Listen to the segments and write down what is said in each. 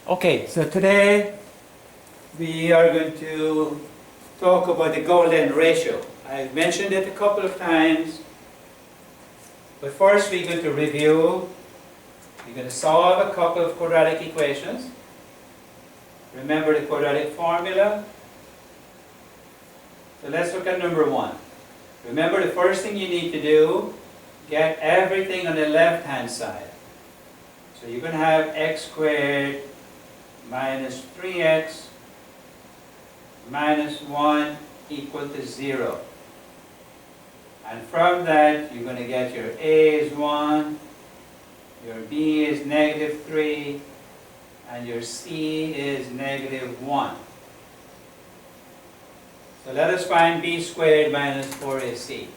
Okay, so today we are going to talk about the golden ratio. I've mentioned it a couple of times, but first we're going to review. We're going to solve a couple of quadratic equations. Remember the quadratic formula? So let's look at number one. Remember, the first thing you need to do, get everything on the left-hand side. So you're going to have x squared minus 3x minus 1 equal to 0. And from that, you're going to get your a is 1, your b is negative 3, and your c is negative 1. So let us find b squared minus 4ac.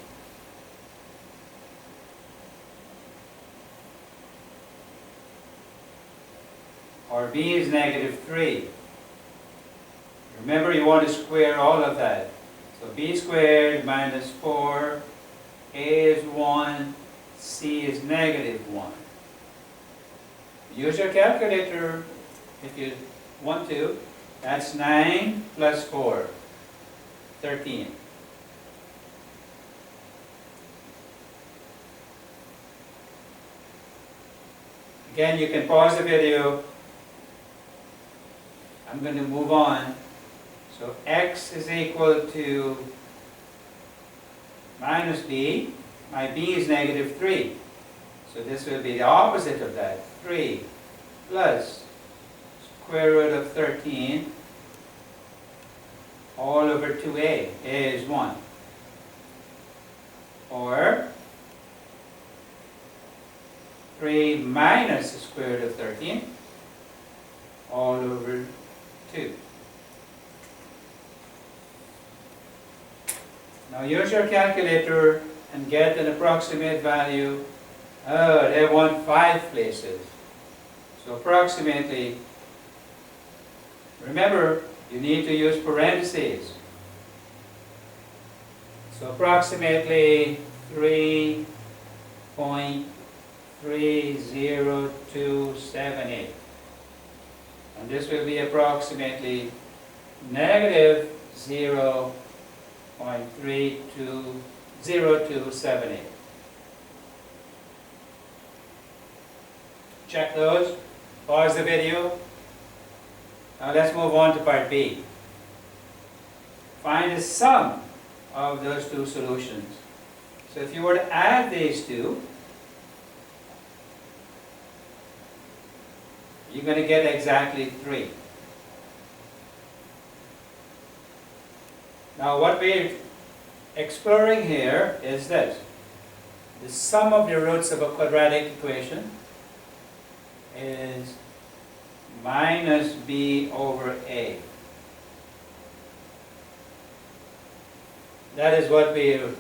Or b is negative 3. Remember, you want to square all of that. So b squared minus 4, a is 1, c is negative 1. Use your calculator if you want to. That's 9 plus 4, 13. Again, you can pause the video. I'm going to move on. So x is equal to minus b. My b is negative 3. So this will be the opposite of that. 3 plus square root of 13 all over 2a. A is 1. Or 3 minus the square root of 13 all over 2. Now use your calculator and get an approximate value. Oh, they want 5 places. So approximately, remember, you need to use parentheses. So approximately 3.30278. And this will be approximately negative 0.320278. Check those. Pause the video. Now let's move on to part B. Find the sum of those two solutions. So if you were to add these two, you're going to get exactly 3. Now what we're exploring here is this. The sum of the roots of a quadratic equation is minus b over a. That is what we're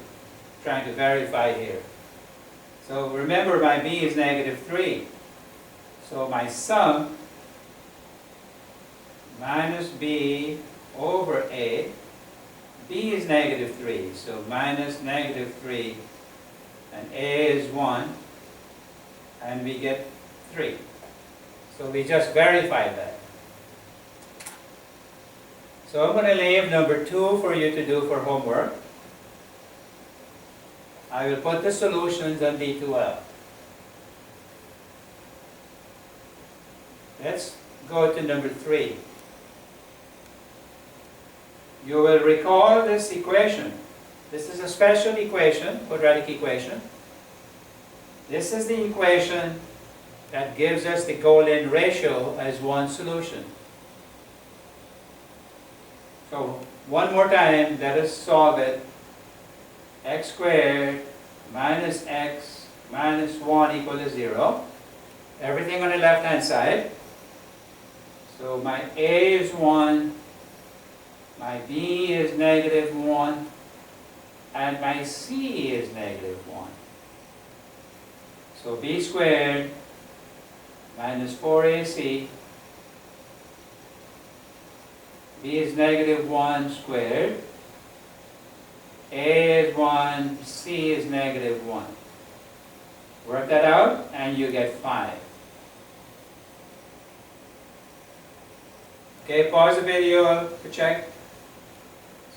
trying to verify here. So remember, my b is negative 3. So my sum minus b over a, b is negative 3, so minus negative 3, and a is 1, and we get 3. So we just verified that. So I'm going to leave number 2 for you to do for homework. I will put the solutions on D2L. Let's go to number 3. You will recall this equation. This is a special equation, quadratic equation. This is the equation that gives us the golden ratio as one solution. So one more time, let us solve it. X squared minus x minus 1 equal to 0. Everything on the left-hand side. So my a is 1, my b is negative 1, and my c is negative 1. So b squared minus 4ac, b is negative 1 squared, a is 1, c is negative 1. Work that out and you get 5. Okay, pause the video to check.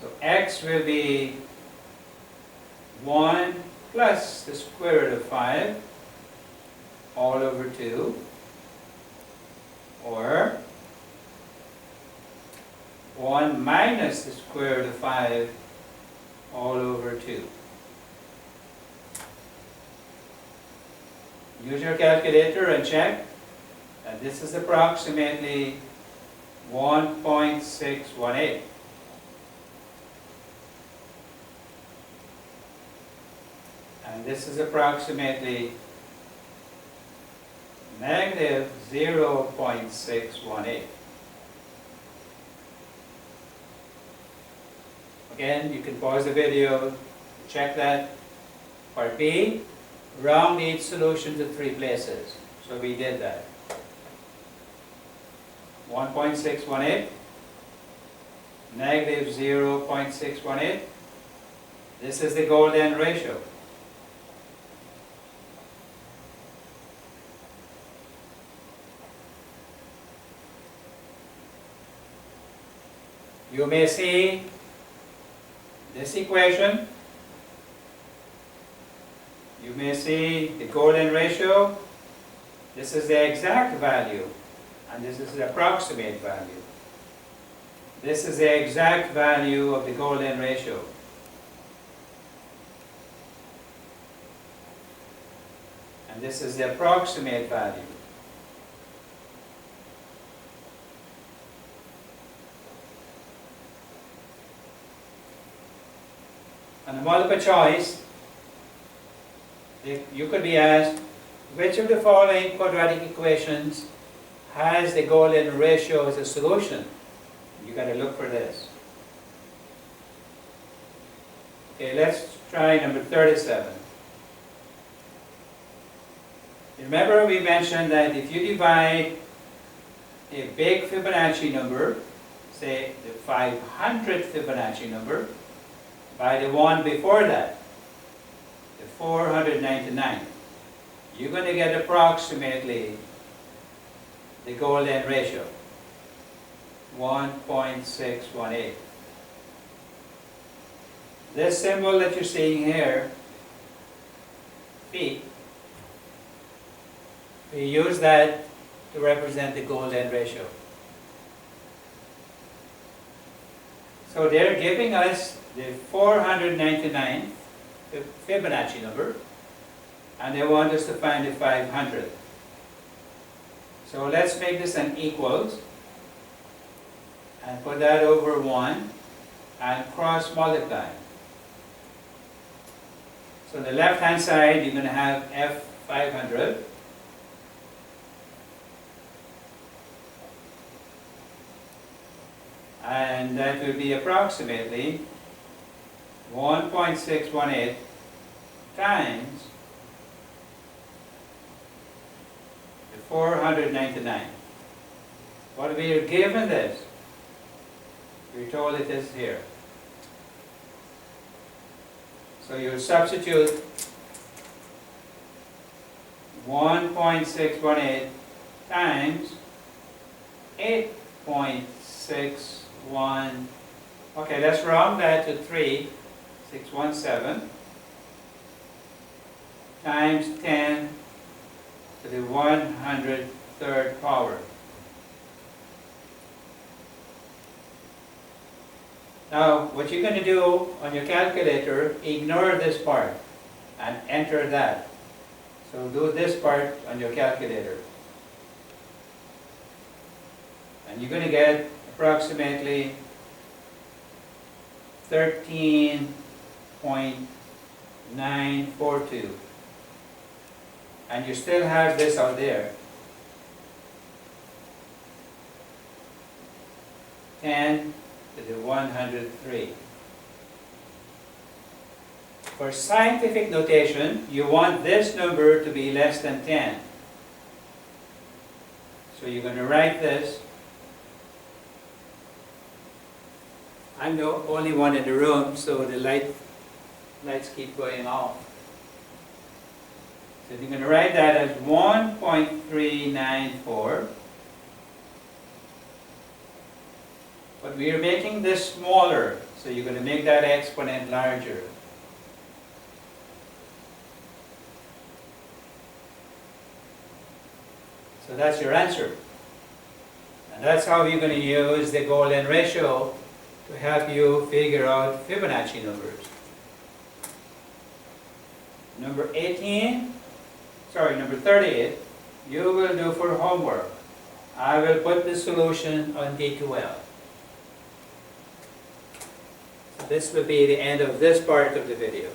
So x will be 1 plus the square root of 5 all over 2, or 1 minus the square root of 5 all over 2. Use your calculator and check, and this is approximately 1.618. And this is approximately negative 0.618. Again, you can pause the video, check that. Part B, round each solution to 3 places. So we did that. 1.618, negative 0.618. This is the golden ratio. You may see this equation. You may see the golden ratio. This is the exact value, and this is the approximate value. This is the exact value of the golden ratio. And this is the approximate value. On a multiple choice, you could be asked, which of the following quadratic equations has the golden ratio as a solution? You got to look for this. Okay, let's try number 37. Remember we mentioned that if you divide a big Fibonacci number, say the 500th Fibonacci number, by the one before that, the 499, you're going to get approximately the golden ratio, 1.618. This symbol that you're seeing here, phi, we use that to represent the golden ratio. So they're giving us the 499th Fibonacci number, and they want us to find the 500th. So let's make this an equals, and put that over 1, and cross multiply. So on the left hand side, you're going to have F500. And that will be approximately 1.618 times the 499. What we are given this? We're told it is here. So you substitute 1.618 times 8.61. Okay, let's round that to 3.617 times 10 to the 103rd power. Now, what you're going to do on your calculator, ignore this part and enter that. So do this part on your calculator. And you're going to get approximately 13.942. And you still have this out there. 10 to the 103. For scientific notation, you want this number to be less than 10. So you're going to write this. I'm the only one in the room, so the lights keep going off. So you're going to write that as 1.394 But we are making this smaller, so you're going to make that exponent larger. So that's your answer. And that's how you're going to use the golden ratio to help you figure out Fibonacci numbers. Number 38, you will do for homework. I will put the solution on D2L. So this will be the end of this part of the video.